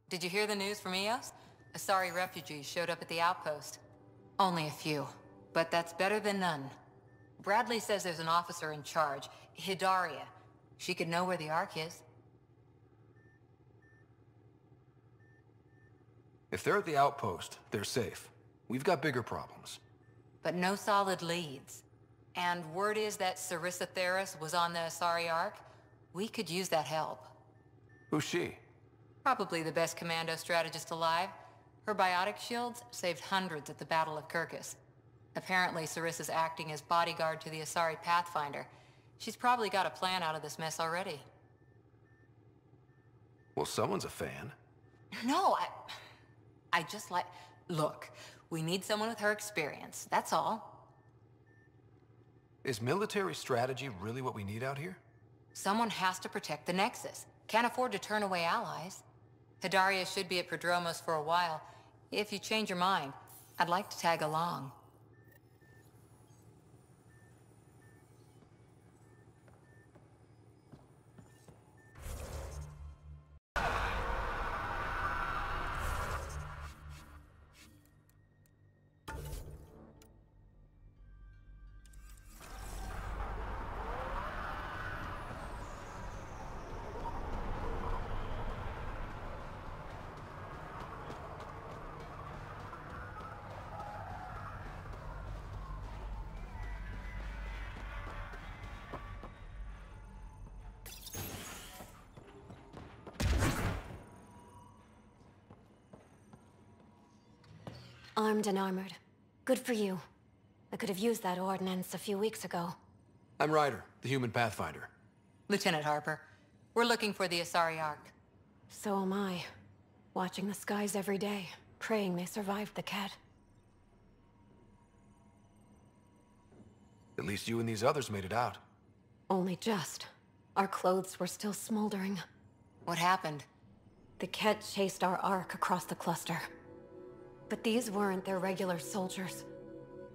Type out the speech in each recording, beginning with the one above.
Did you hear the news from Eos? Asari refugees showed up at the outpost. Only a few, but that's better than none. Bradley says there's an officer in charge, Hidaria. She could know where the Ark is. If they're at the outpost, they're safe. We've got bigger problems. But no solid leads. And word is that Sarissa Theris was on the Asari Ark. We could use that help. Who's she? Probably the best commando strategist alive. Her biotic shields saved hundreds at the Battle of Kirkus. Apparently, Sarissa's acting as bodyguard to the Asari Pathfinder. She's probably got a plan out of this mess already. Well, someone's a fan. No, I just like... Look, we need someone with her experience, that's all. Is military strategy really what we need out here? Someone has to protect the Nexus. Can't afford to turn away allies. Hidaria should be at Prodromos for a while. If you change your mind, I'd like to tag along. Armed and armored. Good for you. I could have used that ordnance a few weeks ago. I'm Ryder, the human pathfinder. Lieutenant Harper, we're looking for the Asari Ark. So am I. Watching the skies every day, praying they survived the cat. At least you and these others made it out. Only just. Our clothes were still smoldering. What happened? The Ket chased our Ark across the cluster. But these weren't their regular soldiers.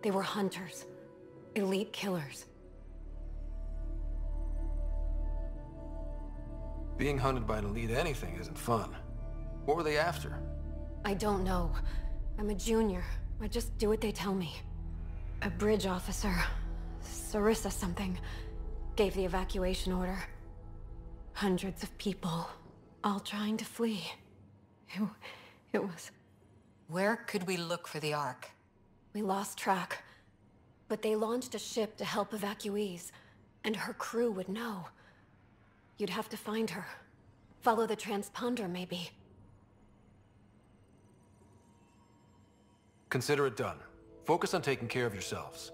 They were hunters. Elite killers. Being hunted by an elite anything isn't fun. What were they after? I don't know. I'm a junior. I just do what they tell me. A bridge officer, Sarissa something, gave the evacuation order. Hundreds of people, all trying to flee. It was... Where could we look for the Ark? We lost track. But they launched a ship to help evacuees, and her crew would know. You'd have to find her. Follow the transponder, maybe. Consider it done. Focus on taking care of yourselves.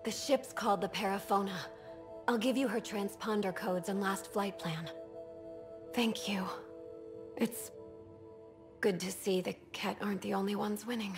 The ship's called the Paraphona. I'll give you her transponder codes and last flight plan. Thank you. It's good to see the Ket aren't the only ones winning.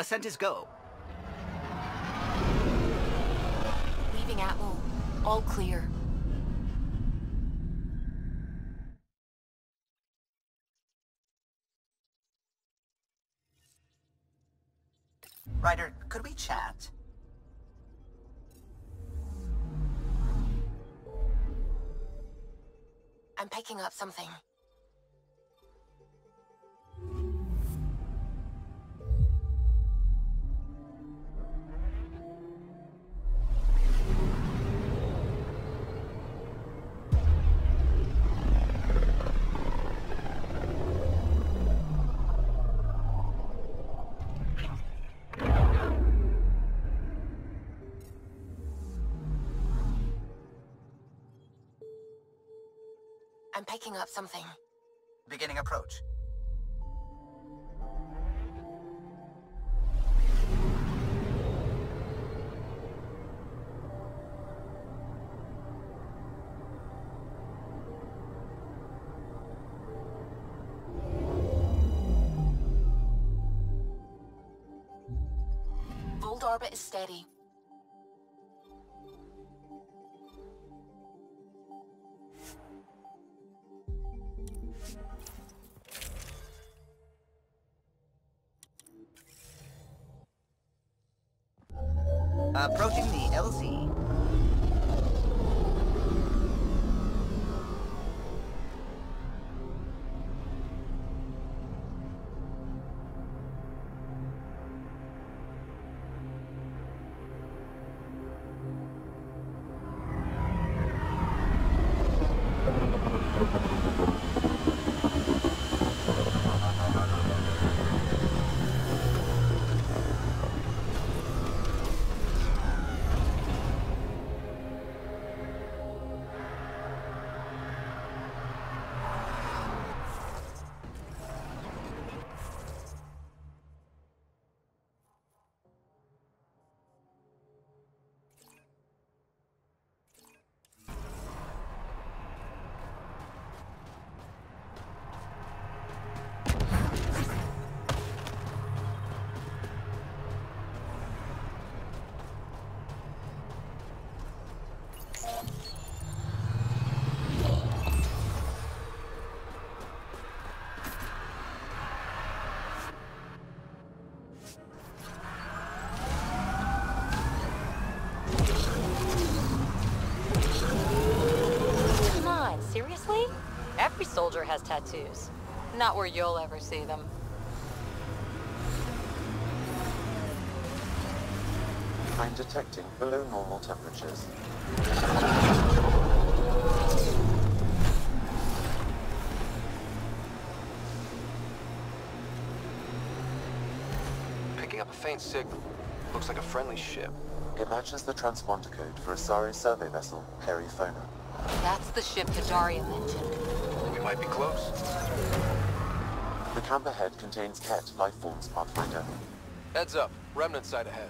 Ascent is go. Leaving Atmo. All clear. Ryder, could we chat? I'm picking up something. I'm picking up something. Beginning approach. orbit is steady. Approaching the LZ. Seriously? Every soldier has tattoos. Not where you'll ever see them. I'm detecting below normal temperatures. Picking up a faint signal. Looks like a friendly ship. It matches the transponder code for Asari survey vessel, Perifona. That's the ship Daria mentioned. We might be close. The camp ahead contains Ket Lifeforms Pathfinder. Heads up. Remnant site ahead.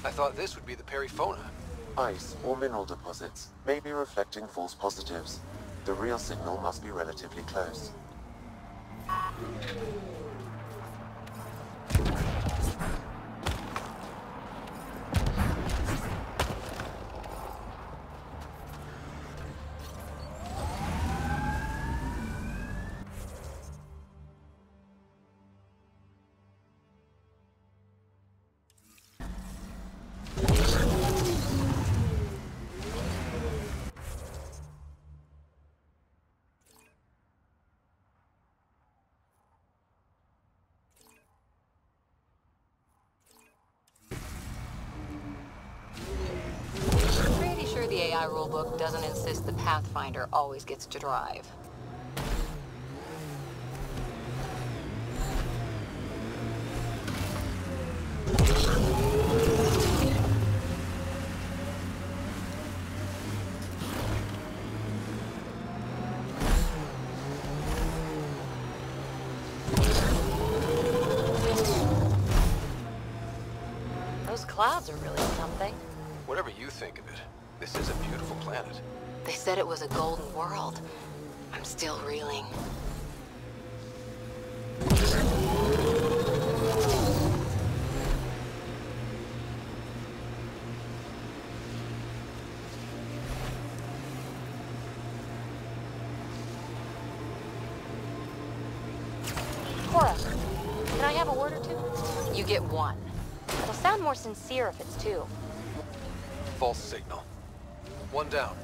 I thought this would be the Perifona. Ice or mineral deposits may be reflecting false positives. The real signal must be relatively close. The AI rulebook doesn't insist the Pathfinder always gets to drive. Those clouds are really something. Whatever you think of it, this is a beautiful planet. They said it was a golden world. I'm still reeling. CORA, can I have a word or two? You get one. It'll sound more sincere if it's two. False signal. One down.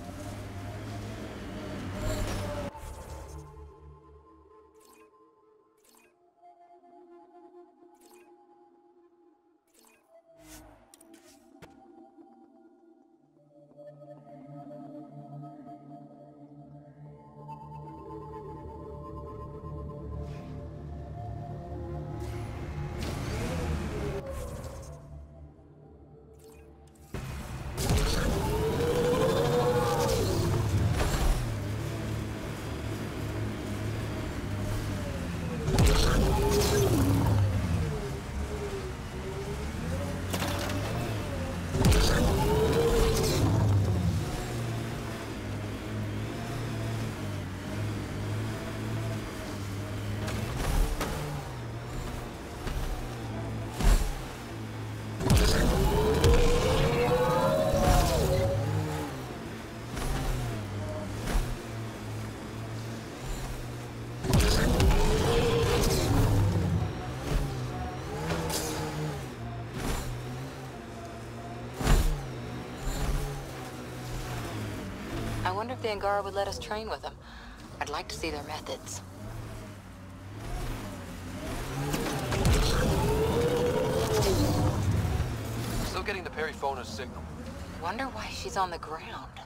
I wonder if the Angara would let us train with them. I'd like to see their methods. Still getting the periphone's signal. Wonder why she's on the ground.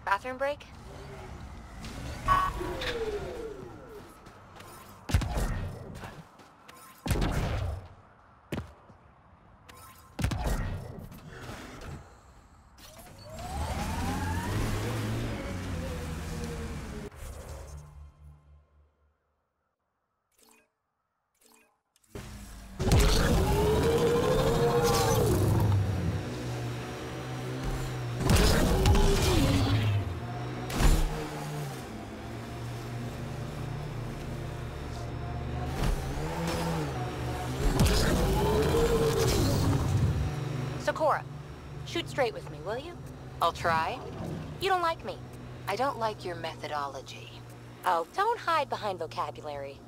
Bathroom break? CORA, shoot straight with me, will you? I'll try. You don't like me. I don't like your methodology. Oh, don't hide behind vocabulary.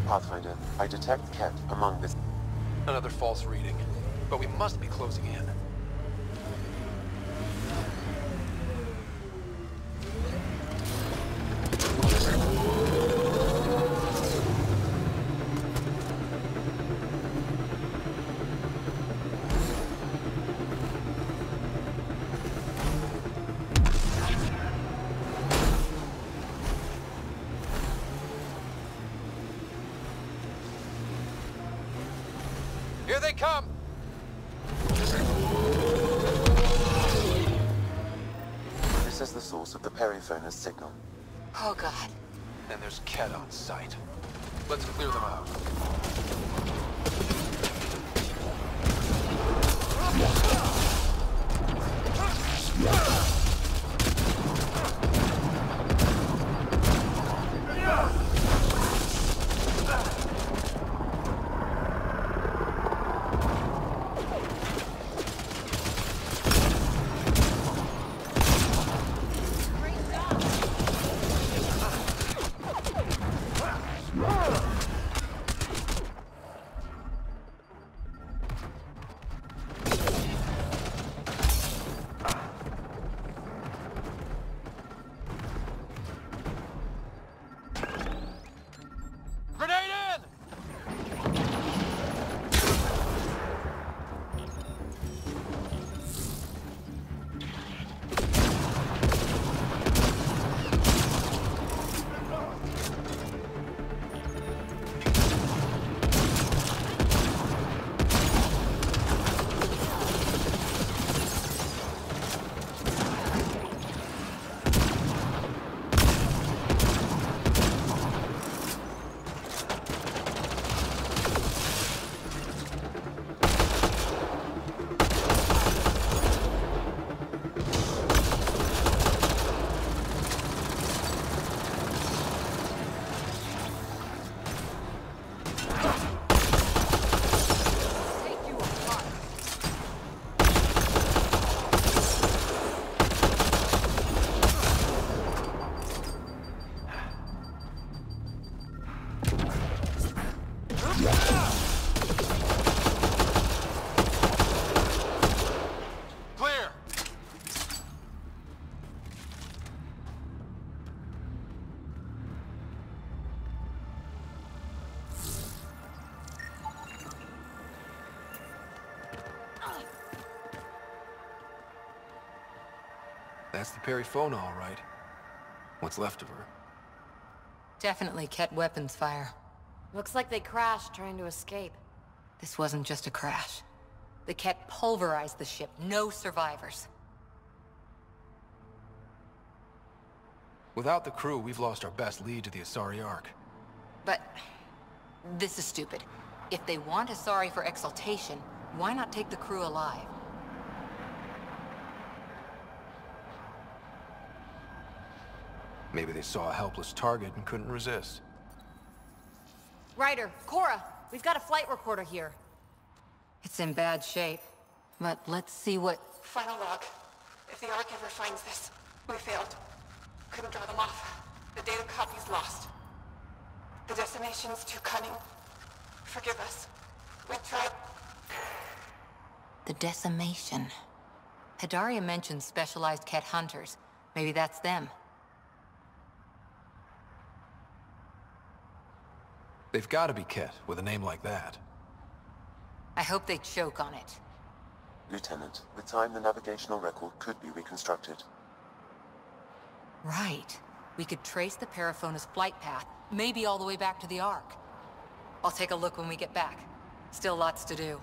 Pathfinder, I detect Ket among this. Another false reading. But we must be closing in. Here they come! This is the source of the periphone's signal. Oh, God. And there's Ket on site. Let's clear them out. That's the periphone, all right. What's left of her? Definitely Ket weapons fire. Looks like they crashed trying to escape. This wasn't just a crash. The Ket pulverized the ship. No survivors. Without the crew, we've lost our best lead to the Asari Arc. But this is stupid. If they want Asari for exaltation, why not take the crew alive? Maybe they saw a helpless target and couldn't resist. Ryder, Cora, we've got a flight recorder here. It's in bad shape, but let's see what... Final log. If the Ark ever finds this, we failed. Couldn't draw them off. The data copy's lost. The decimation's too cunning. Forgive us. We tried... The decimation. Hidaria mentioned specialized Ket hunters. Maybe that's them. They've got to be Ket with a name like that. I hope they choke on it. Lieutenant, with time the navigational record could be reconstructed. Right. We could trace the Paraphona's flight path, maybe all the way back to the Ark. I'll take a look when we get back. Still lots to do.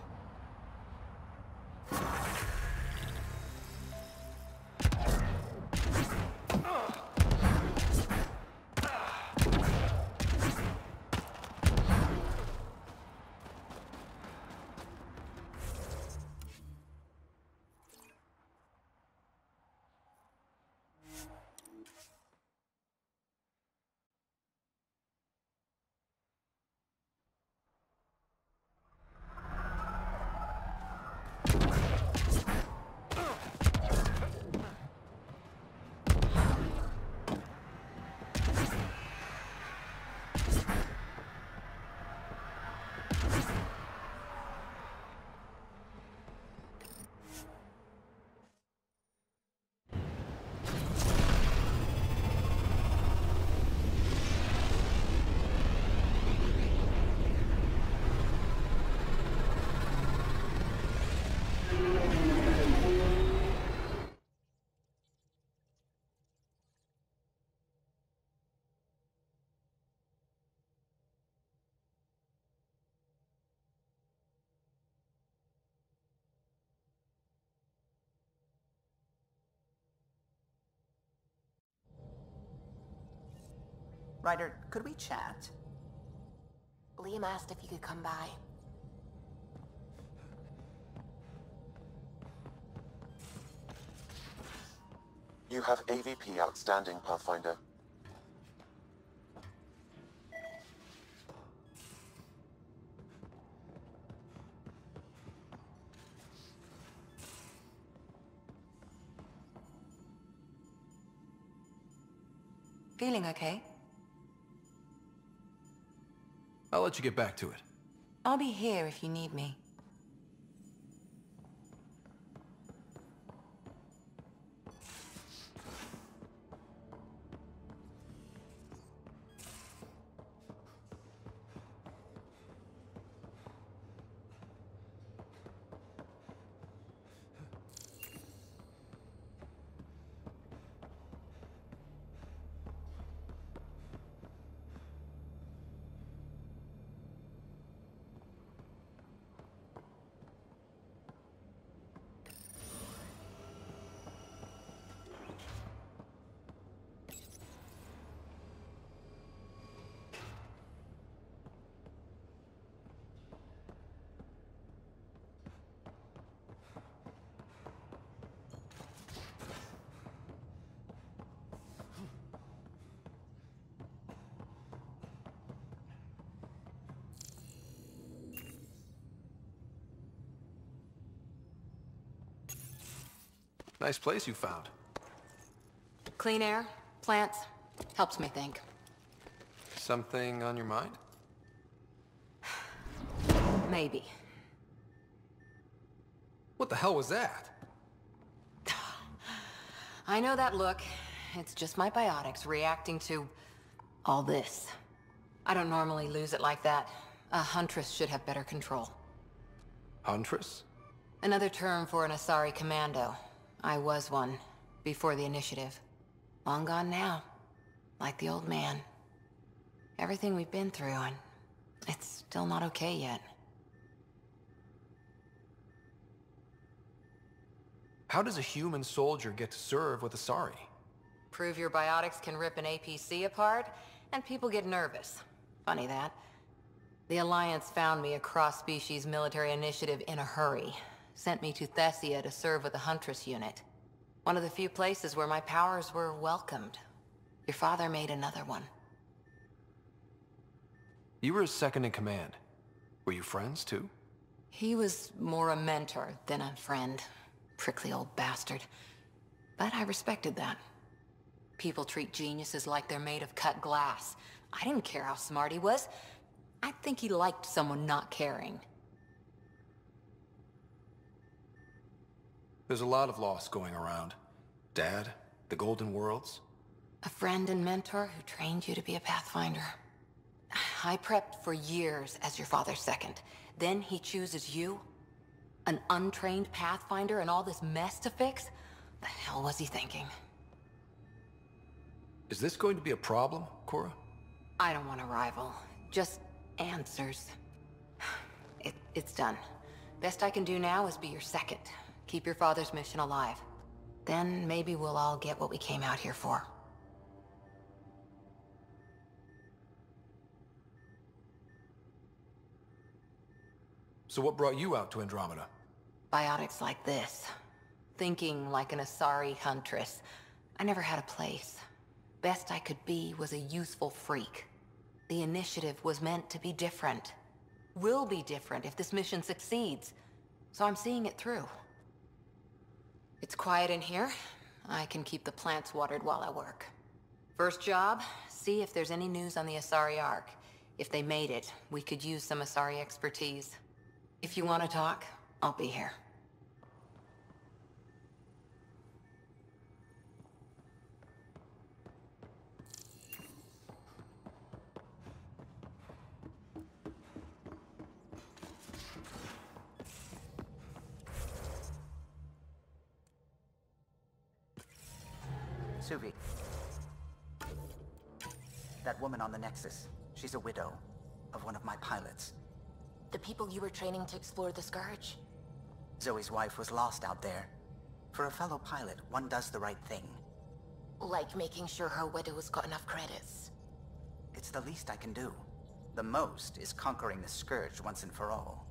Ryder, could we chat? Liam asked if you could come by. You have AVP outstanding, Pathfinder. Feeling okay? I'll let you get back to it. I'll be here if you need me. Nice place you found. Clean air, plants, helps me think. Something on your mind? Maybe. What the hell was that? I know that look. It's just my biotics reacting to all this. I don't normally lose it like that. A huntress should have better control. Huntress? Another term for an Asari commando. I was one, before the initiative. Long gone now, like the old man. Everything we've been through, and it's still not okay yet. How does a human soldier get to serve with Asari? Prove your biotics can rip an APC apart, and people get nervous. Funny that. The Alliance found me a cross-species military initiative in a hurry. Sent me to Thessia to serve with the Huntress unit. One of the few places where my powers were welcomed. Your father made another one. You were his second in command. Were you friends, too? He was more a mentor than a friend. Prickly old bastard. But I respected that. People treat geniuses like they're made of cut glass. I didn't care how smart he was. I think he liked someone not caring. There's a lot of loss going around. Dad, the Golden Worlds. A friend and mentor who trained you to be a Pathfinder. I prepped for years as your father's second. Then he chooses you? An untrained Pathfinder and all this mess to fix? The hell was he thinking? Is this going to be a problem, Cora? I don't want a rival. Just answers. It's done. Best I can do now is be your second. Keep your father's mission alive. Then maybe we'll all get what we came out here for. So what brought you out to Andromeda? Biotics like this. Thinking like an Asari huntress. I never had a place. Best I could be was a useful freak. The initiative was meant to be different. Will be different if this mission succeeds. So I'm seeing it through. It's quiet in here. I can keep the plants watered while I work. First job, see if there's any news on the Asari Ark. If they made it, we could use some Asari expertise. If you want to talk, I'll be here. Suvi. That woman on the Nexus, she's a widow of one of my pilots. The people you were training to explore the Scourge? Zoe's wife was lost out there. For a fellow pilot, one does the right thing. Like making sure her widow's got enough credits. It's the least I can do. The most is conquering the Scourge once and for all.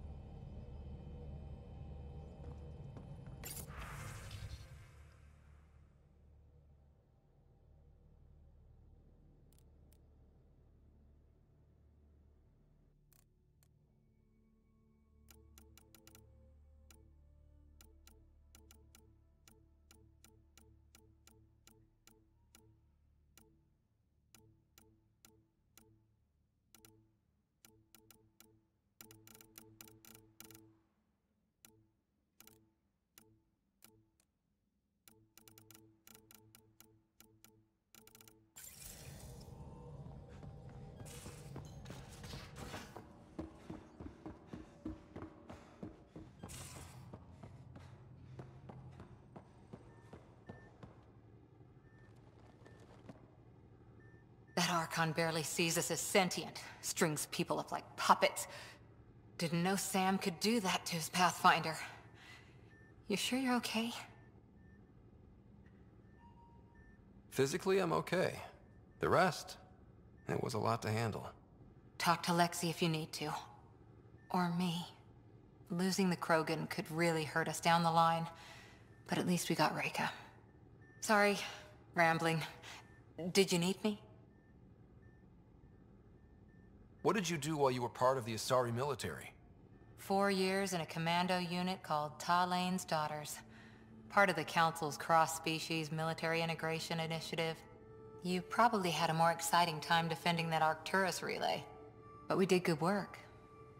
That Archon barely sees us as sentient. Strings people up like puppets. Didn't know Sam could do that to his Pathfinder. You sure you're okay? Physically, I'm okay. The rest, it was a lot to handle. Talk to Lexi if you need to. Or me. Losing the Krogan could really hurt us down the line. But at least we got Reika. Sorry, rambling. Did you need me? What did you do while you were part of the Asari military? 4 years in a commando unit called Talane's Daughters. Part of the Council's cross-species military integration initiative. You probably had a more exciting time defending that Arcturus relay. But we did good work.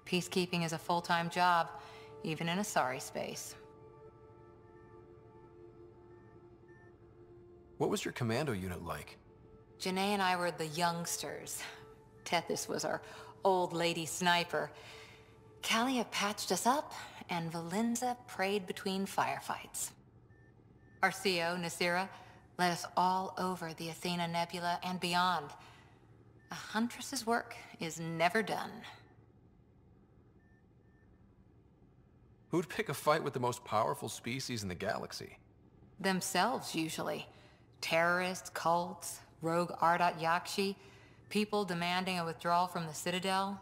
Peacekeeping is a full-time job, even in Asari space. What was your commando unit like? Janae and I were the youngsters. Tethys was our old lady sniper. Kalia patched us up, and Valenza prayed between firefights. Our CO, Nasira, led us all over the Athena Nebula and beyond. A huntress's work is never done. Who'd pick a fight with the most powerful species in the galaxy? Themselves, usually. Terrorists, cults, rogue Ardat Yakshi, people demanding a withdrawal from the Citadel.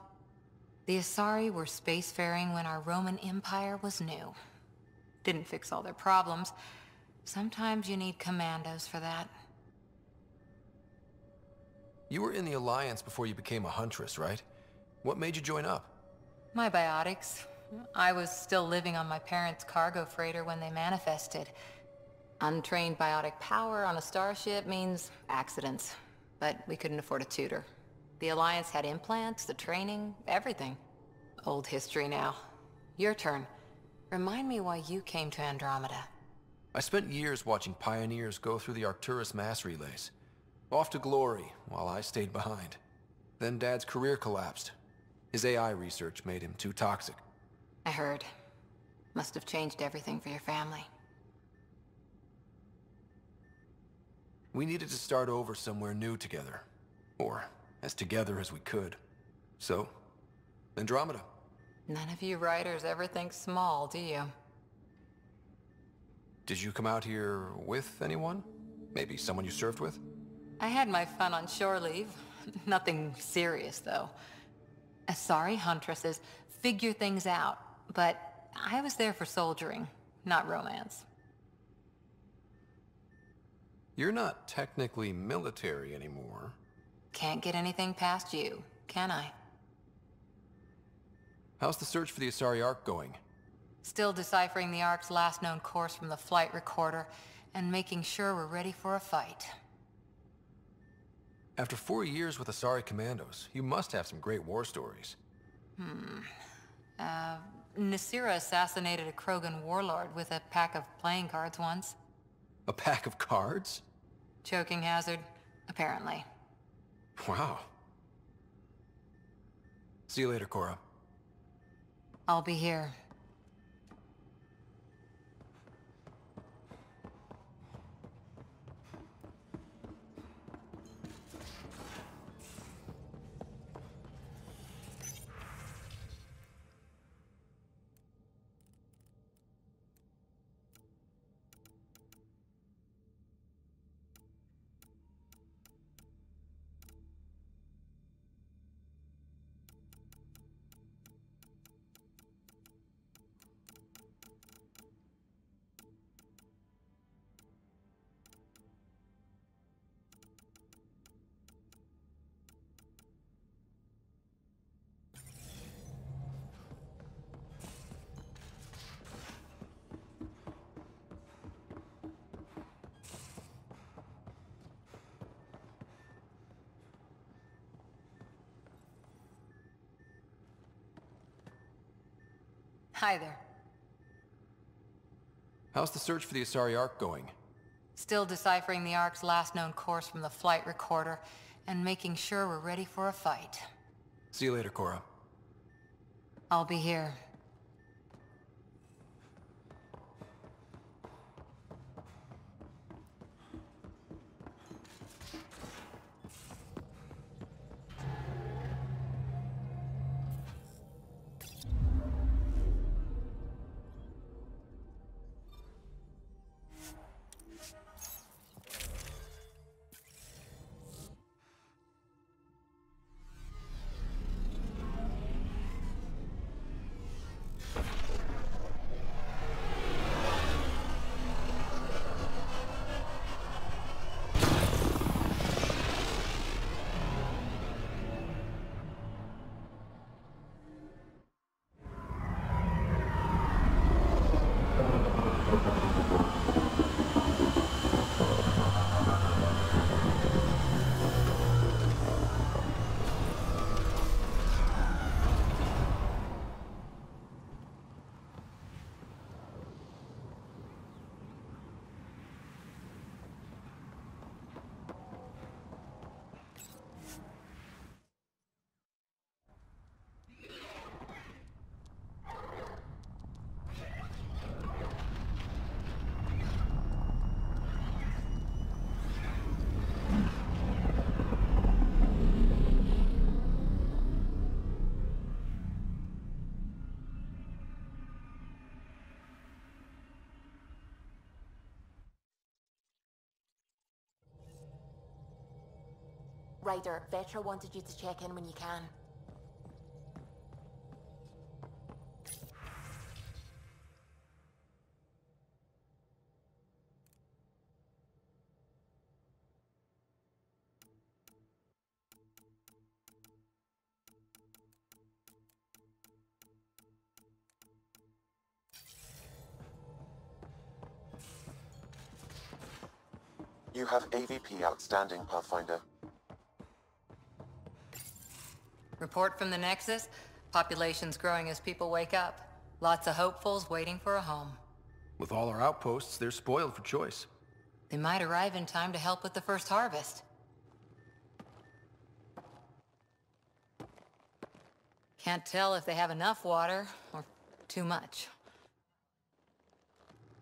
The Asari were spacefaring when our Roman Empire was new. Didn't fix all their problems. Sometimes you need commandos for that. You were in the Alliance before you became a huntress, right? What made you join up? My biotics. I was still living on my parents' cargo freighter when they manifested. Untrained biotic power on a starship means accidents. But we couldn't afford a tutor. The Alliance had implants, the training, everything. Old history now. Your turn. Remind me why you came to Andromeda. I spent years watching pioneers go through the Arcturus mass relays. Off to glory, while I stayed behind. Then Dad's career collapsed. His AI research made him too toxic. I heard. Must have changed everything for your family. We needed to start over somewhere new together. Or as together as we could. So, Andromeda. None of you writers ever think small, do you? Did you come out here with anyone? Maybe someone you served with? I had my fun on shore leave. Nothing serious, though. Asari huntresses figure things out, but I was there for soldiering, not romance. You're not technically military anymore. Can't get anything past you, can I? How's the search for the Asari Ark going? Still deciphering the Ark's last known course from the flight recorder, and making sure we're ready for a fight. After 4 years with Asari commandos, you must have some great war stories. Nasira assassinated a Krogan warlord with a pack of playing cards once. A pack of cards? Choking hazard, apparently. Wow. See you later, Cora. I'll be here. Hi there. How's the search for the Asari Ark going? Still deciphering the Ark's last known course from the flight recorder, and making sure we're ready for a fight. See you later, Cora. I'll be here. Ryder, Vetra wanted you to check in when you can. You have AVP outstanding, Pathfinder. Report from the Nexus. Population's growing as people wake up. Lots of hopefuls waiting for a home. With all our outposts, they're spoiled for choice. They might arrive in time to help with the first harvest. Can't tell if they have enough water or too much.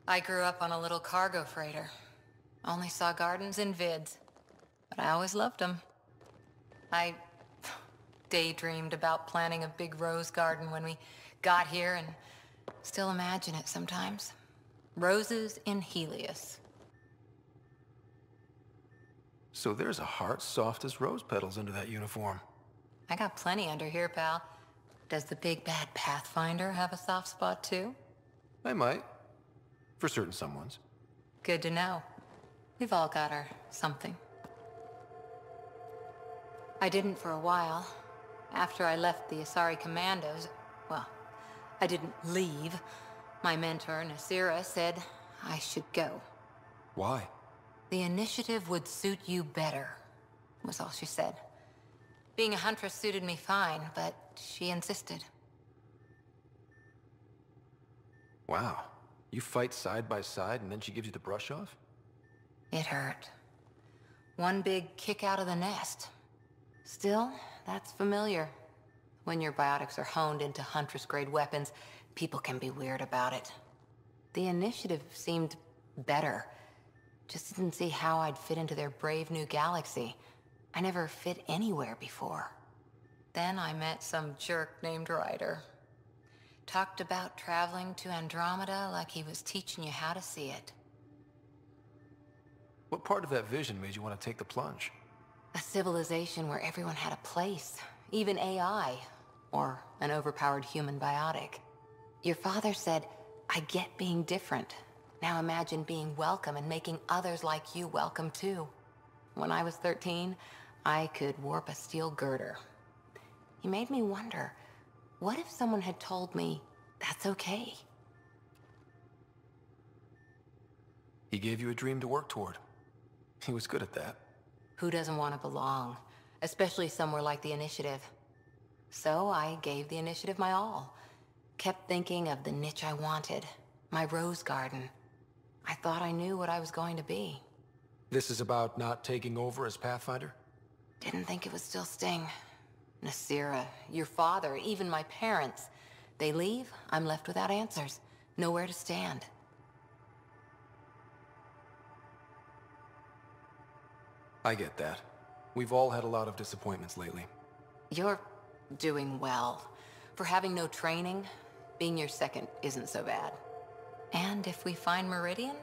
I grew up on a little cargo freighter. Only saw gardens in vids, but I always loved them. I daydreamed about planting a big rose garden when we got here and still imagine it sometimes. Roses in Helius. So there's a heart soft as rose petals under that uniform. I got plenty under here, pal. Does the big bad Pathfinder have a soft spot too? I might. For certain someones. Good to know. We've all got our something. I didn't for a while. After I left the Asari Commandos, well, I didn't leave. My mentor, Nasira, said I should go. Why? The initiative would suit you better, was all she said. Being a huntress suited me fine, but she insisted. Wow. You fight side by side and then she gives you the brush off? It hurt. One big kick out of the nest. Still, that's familiar. When your biotics are honed into Huntress-grade weapons, people can be weird about it. The initiative seemed better. Just didn't see how I'd fit into their brave new galaxy. I never fit anywhere before. Then I met some jerk named Ryder. Talked about traveling to Andromeda like he was teaching you how to see it. What part of that vision made you want to take the plunge? A civilization where everyone had a place, even AI, or an overpowered human biotic. Your father said, I get being different. Now imagine being welcome and making others like you welcome too. When I was 13, I could warp a steel girder. He made me wonder, what if someone had told me that's okay? He gave you a dream to work toward. He was good at that. Who doesn't want to belong? Especially somewhere like the Initiative. So I gave the Initiative my all. Kept thinking of the niche I wanted. My rose garden. I thought I knew what I was going to be. This is about not taking over as Pathfinder? Didn't think it would still sting. Nasira, your father, even my parents. They leave, I'm left without answers. Nowhere to stand. I get that. We've all had a lot of disappointments lately. You're doing well. For having no training, being your second isn't so bad. And if we find Meridian,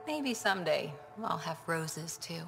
maybe someday I'll have roses too.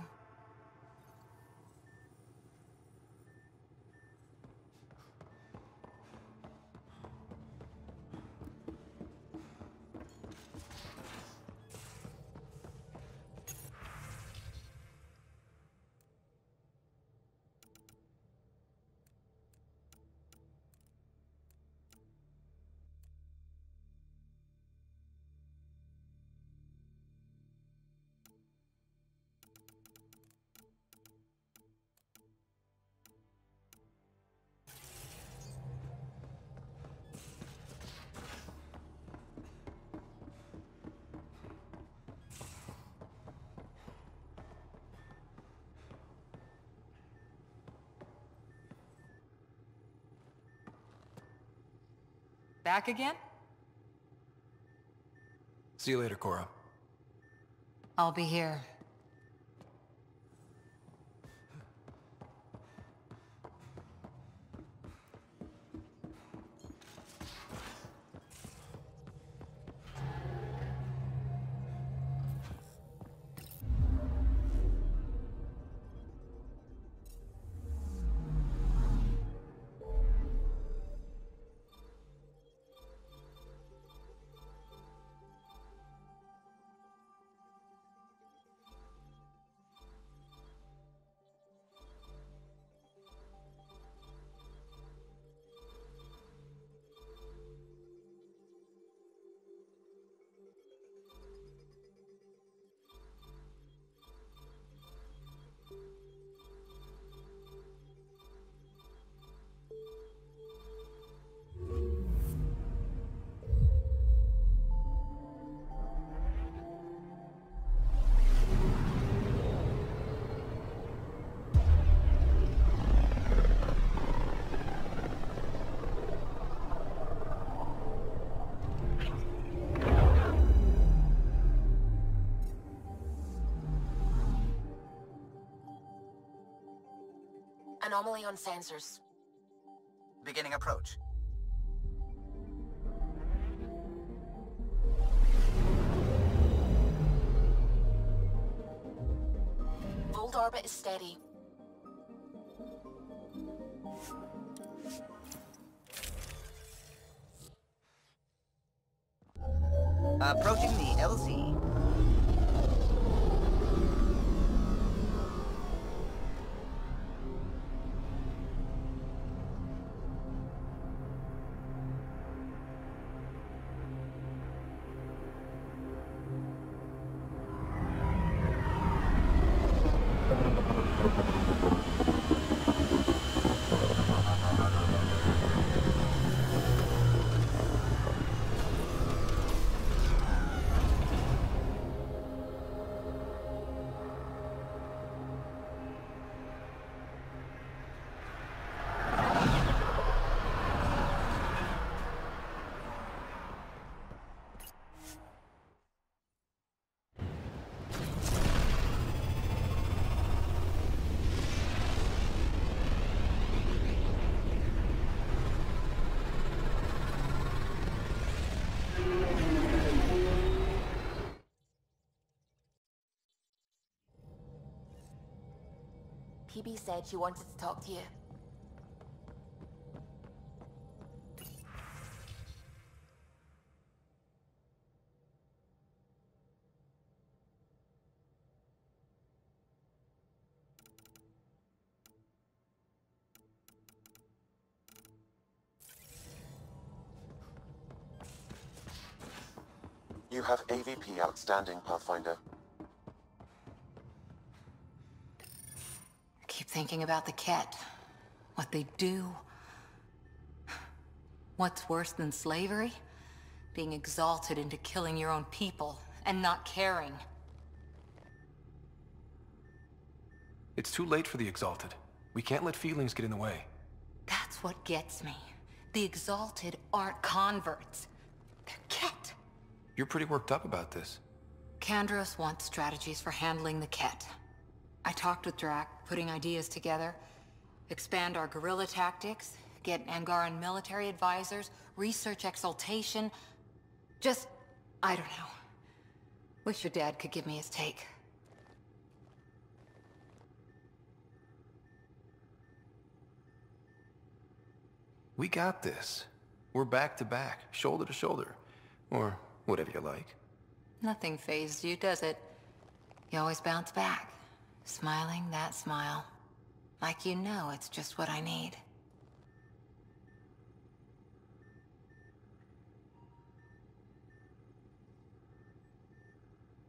Back again? See you later, Cora. I'll be here. Anomaly on sensors. Beginning approach. Old orbit is steady. Approaching the LZ. PB said she wanted to talk to you. You have AVP outstanding, Pathfinder. Keep thinking about the Ket. What they do. What's worse than slavery? Being exalted into killing your own people and not caring. It's too late for the Exalted. We can't let feelings get in the way. That's what gets me. The Exalted aren't converts. They're Ket. You're pretty worked up about this. Kandros wants strategies for handling the Ket. I talked with Drac, putting ideas together. Expand our guerrilla tactics, get Angaran military advisors, research exaltation. Just, I don't know. Wish your dad could give me his take. We got this. We're back to back, shoulder to shoulder. Or whatever you like. Nothing fazed you, does it? You always bounce back. Smiling that smile. Like you know it's just what I need.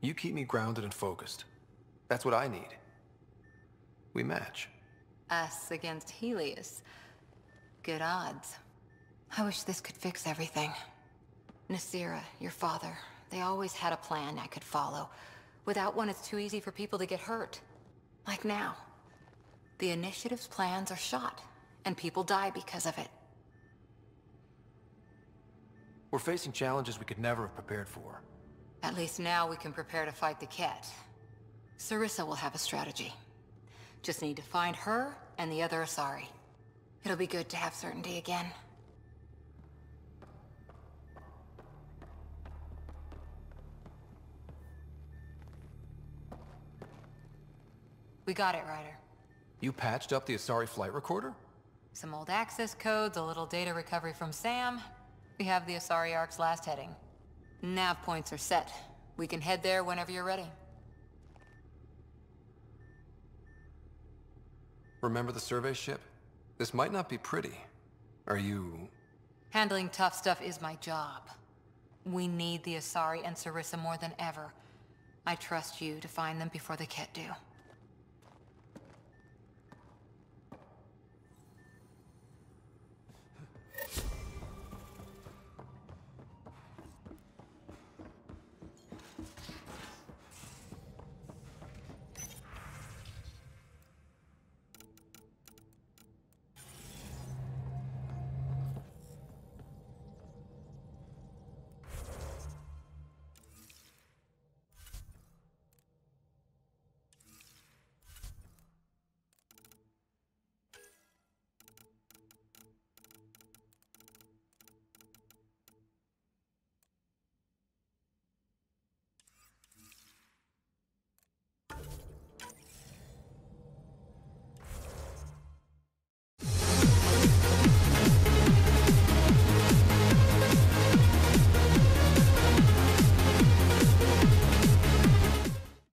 You keep me grounded and focused. That's what I need. We match. Us against Helius. Good odds. I wish this could fix everything. Nasira, your father, they always had a plan I could follow. Without one, it's too easy for people to get hurt. Like now. The Initiative's plans are shot, and people die because of it. We're facing challenges we could never have prepared for. At least now we can prepare to fight the Ket. Sarissa will have a strategy. Just need to find her and the other Asari. It'll be good to have certainty again. We got it, Ryder. You patched up the Asari flight recorder? Some old access codes, a little data recovery from Sam. We have the Asari Ark's last heading. Nav points are set. We can head there whenever you're ready. Remember the survey ship? This might not be pretty. Are you... Handling tough stuff is my job. We need the Asari and Sarissa more than ever. I trust you to find them before the Ket do.